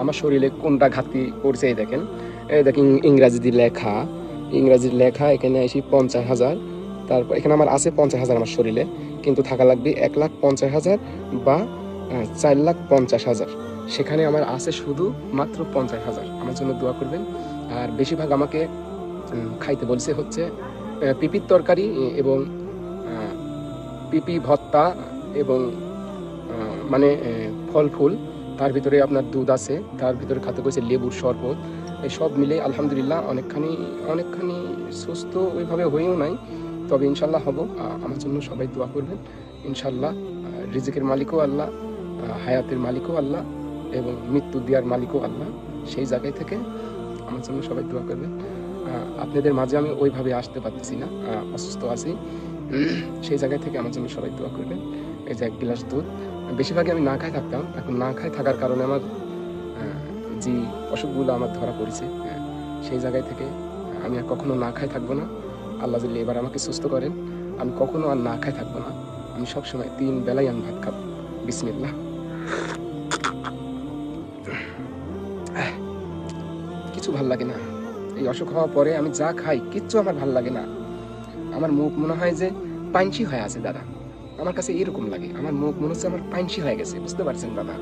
আমার শরীরে কোনটা ঘাটতি পড়ছে এই দেখেন, ইংরাজিতে লেখা এখানে আসি 50,000, তারপর এখানে আমার আছে 50,000 আমার শরীরে, কিন্তু থাকা লাগবে 1,50,000 বা 4,50,000। সেখানে আমার আছে শুধু মাত্র 50,000। আমার জন্য দোয়া করবেন। আর বেশিরভাগ আমাকে খাইতে বলছে হচ্ছে পিপির তরকারি এবং পিপি ভর্তা এবং মানে ফল ফুল, তার ভিতরে আপনার দুধ আছে, তার ভিতরে খাতে করেছে লেবুর শরবত। এই সব মিলে আলহামদুলিল্লাহ অনেকখানি সুস্থ ওইভাবে হয়েও নাই, তবে ইনশাল্লাহ হব। আমার জন্য সবাই দোয়া করবেন ইনশাল্লাহ। রিজিকের মালিকও আল্লাহ, হায়াতের মালিকও আল্লাহ এবং মৃত্যু দেওয়ার মালিকও আল্লাহ। সেই জায়গায় থেকে আমার জন্য সবাই দোয়া করবেন। আপনাদের মাঝে আমি ওইভাবে আসতে পারতেছি না, অসুস্থ আছি, সেই জায়গায় থেকে আমার জন্য সবাই দোয়া করবেন। এই যে 1 গ্লাস দুধ, বেশিরভাগই আমি না খাই থাকতাম, এখন না খাই থাকার কারণে আমার যে অসুখগুলো আমার ধরা পড়েছে, সেই জায়গায় থেকে আমি আর কখনো না খাই থাকবো না। আল্লাহ যদি এবার আমাকে সুস্থ করেন, আমি কখনো আর না খাই থাকবো না। আমি সবসময় 3 বেলাই আমি ভাত খাবো। বিসমিল্লাহ। কিছু ভাল লাগে না, এই অসুখ হওয়ার পরে আমি যা খাই কিচ্ছু আমার ভাল লাগে না। আমার মুখ মনে হয় যে পাইনসি হয়ে আছে দাদা, আমার কাছে এরকম লাগে। আমার মুখ মনে হচ্ছে আমার পাইনসি হয়ে গেছে, বুঝতে পারছেন দাদা?